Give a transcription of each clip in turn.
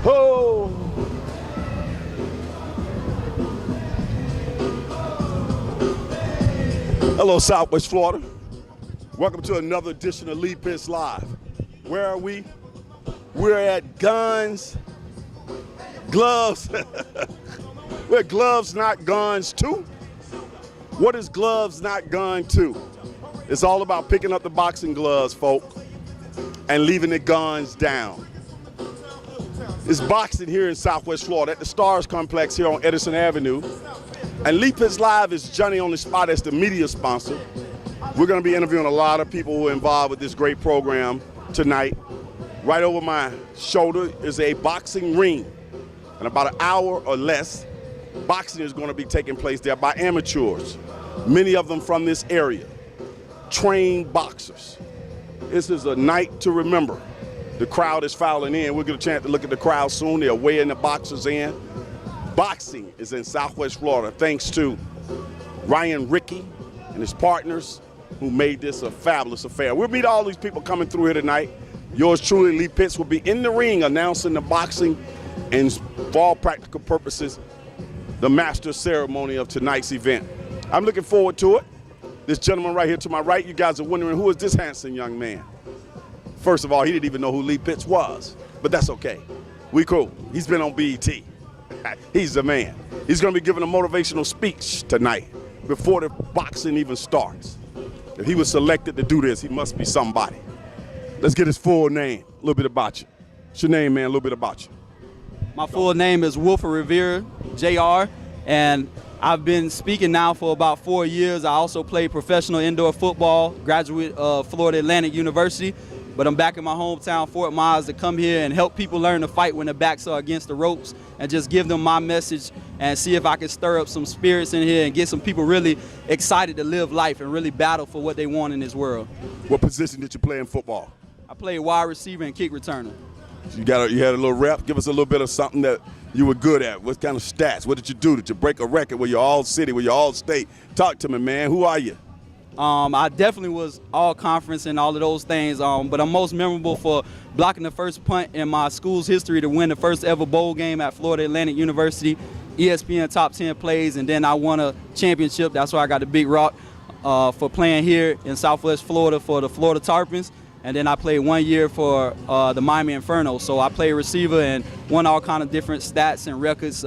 Oh! Hello, Southwest Florida. Welcome to another edition of Lee Pitts Live. Where are we? We're at Guns, Gloves. We're Gloves Not Guns 2. What is Gloves Not Gun 2? It's all about picking up the boxing gloves, folk, and leaving the guns down. It's boxing here in Southwest Florida at the Stars Complex here on Edison Avenue. And Lee Pitts Live is Johnny on the spot as the media sponsor. We're going to be interviewing a lot of people who are involved with this great program tonight. Right over my shoulder is a boxing ring. In about an hour or less, boxing is going to be taking place there by amateurs, many of them from this area, trained boxers. This is a night to remember. The crowd is filing in. We'll get a chance to look at the crowd soon. They're weighing the boxers in. Boxing is in Southwest Florida thanks to Ryan Rickey and his partners who made this a fabulous affair. We'll meet all these people coming through here tonight. Yours truly, Lee Pitts, will be in the ring announcing the boxing and, for all practical purposes, the master ceremony of tonight's event. I'm looking forward to it. This gentleman right here to my right, you guys are wondering, who is this handsome young man? First of all, he didn't even know who Lee Pitts was, but that's okay. We cool. He's been on BET. He's the man. He's going to be giving a motivational speech tonight before the boxing even starts. If he was selected to do this, he must be somebody. Let's get his full name, a little bit about you. What's your name, man? A little bit about you. My full name is Rivera, Jr., and I've been speaking now for about 4 years. I also play professional indoor football, graduate of Florida Atlantic University, but I'm back in my hometown, Fort Myers, to come here and help people learn to fight when their backs are against the ropes and just give them my message and see if I can stir up some spirits in here and get some people really excited to live life and really battle for what they want in this world. What position did you play in football? I play wide receiver and kick returner. You had a little rep. Give us a little bit of something that you were good at. What kind of stats? What did you do? Did you break a record? Were you all city? Were you all state? Talk to me, man. Who are you? I definitely was all conference and all of those things, but I'm most memorable for blocking the first punt in my school's history to win the first ever bowl game at Florida Atlantic University, ESPN Top 10 plays, and then I won a championship. That's why I got the big rock for playing here in Southwest Florida for the Florida Tarpons. And then I played 1 year for the Miami Inferno. So I played receiver and won all kind of different stats and records,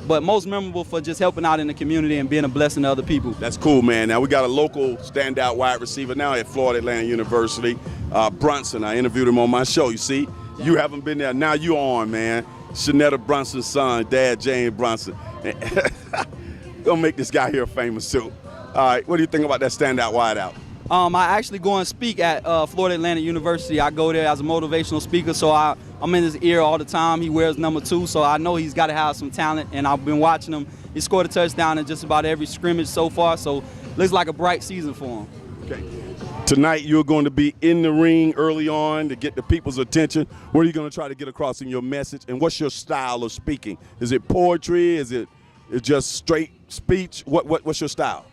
but most memorable for just helping out in the community and being a blessing to other people. That's cool, man. Now we got a local standout wide receiver now at Florida Atlantic University, Brunson. I interviewed him on my show, you see. You haven't been there. Now you on, man. Shanetta Brunson's son, Dad James Brunson. Gonna make this guy here famous too. All right, what do you think about that standout wideout? I actually go and speak at Florida Atlantic University. I go there as a motivational speaker, so I'm in his ear all the time. He wears number 2, so I know he's got to have some talent, and I've been watching him. He scored a touchdown in just about every scrimmage so far, so looks like a bright season for him. Okay. Tonight you're going to be in the ring early on to get the people's attention. What are you going to try to get across in your message, and what's your style of speaking? Is it poetry? Is it just straight speech? What's your style?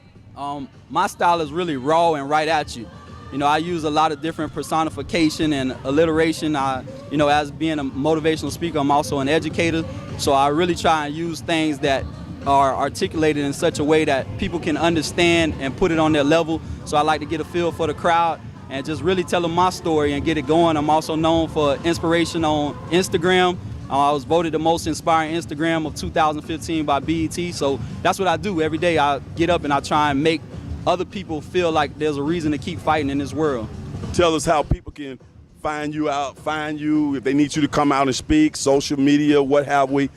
My style is really raw and right at you. You know, I use a lot of different personification and alliteration. As being a motivational speaker, I'm also an educator. So I really try and use things that are articulated in such a way that people can understand and put it on their level. So I like to get a feel for the crowd and just really tell them my story and get it going. I'm also known for inspiration on Instagram. I was voted the most inspiring Instagram of 2015 by BET, so that's what I do every day. I get up and I try and make other people feel like there's a reason to keep fighting in this world. Tell us how people can find you, if they need you to come out and speak, social media, what have we,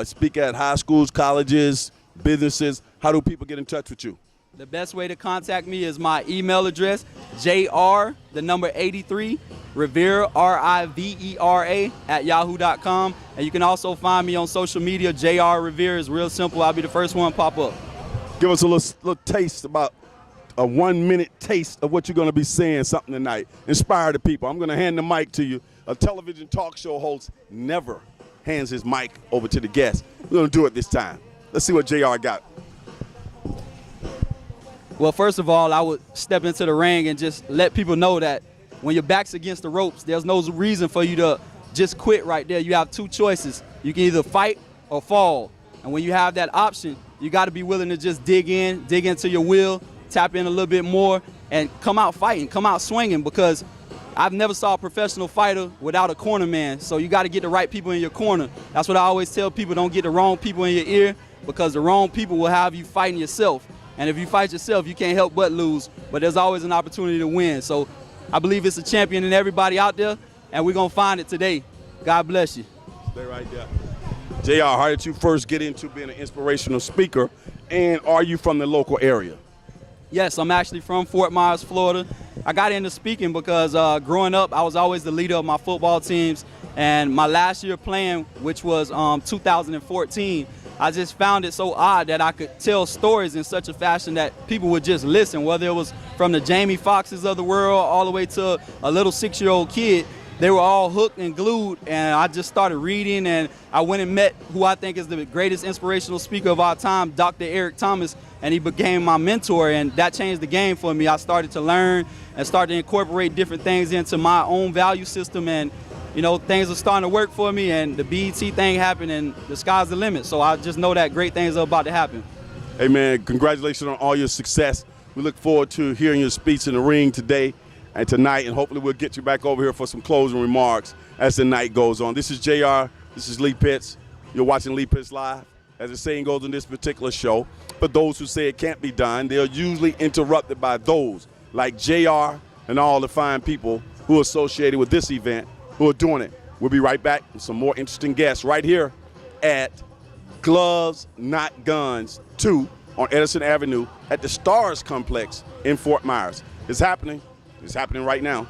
speak at high schools, colleges, businesses. How do people get in touch with you? The best way to contact me is my email address, JR83, Rivera, Rivera, @yahoo.com. And you can also find me on social media. JR Rivera is real simple. I'll be the first one to pop up. Give us a little taste, about a 1-minute taste of what you're going to be saying something tonight. Inspire the people. I'm going to hand the mic to you. A television talk show host never hands his mic over to the guest. We're going to do it this time. Let's see what JR got. Well, first of all, I would step into the ring and just let people know that when your back's against the ropes, there's no reason for you to just quit right there. You have two choices. You can either fight or fall. And when you have that option, you got to be willing to just dig into your will, tap in a little bit more, and come out fighting, come out swinging, because I've never saw a professional fighter without a corner man. So you got to get the right people in your corner. That's what I always tell people. Don't get the wrong people in your ear, because the wrong people will have you fighting yourself. And if you fight yourself, you can't help but lose. But there's always an opportunity to win. So I believe it's a champion in everybody out there, and we're going to find it today. God bless you. Stay right there. JR, how did you first get into being an inspirational speaker, and are you from the local area? Yes, I'm actually from Fort Myers, Florida. I got into speaking because growing up, I was always the leader of my football teams. And my last year playing, which was 2014, I just found it so odd that I could tell stories in such a fashion that people would just listen, whether it was from the Jamie Foxxes of the world all the way to a little 6-year-old kid. They were all hooked and glued, and I just started reading, and I went and met who I think is the greatest inspirational speaker of our time, Dr. Eric Thomas, and he became my mentor, and that changed the game for me. I started to learn and started to incorporate different things into my own value system, and you know, things are starting to work for me, and the BET thing happened, and the sky's the limit. So I just know that great things are about to happen. Hey man, congratulations on all your success. We look forward to hearing your speech in the ring today and tonight, and hopefully we'll get you back over here for some closing remarks as the night goes on. This is JR, this is Lee Pitts. You're watching Lee Pitts Live. As the saying goes in this particular show, for those who say it can't be done, they're usually interrupted by those like JR and all the fine people who are associated with this event who are doing it. We'll be right back with some more interesting guests right here at Gloves Not Guns 2 on Edison Avenue at the Stars Complex in Fort Myers. It's happening right now.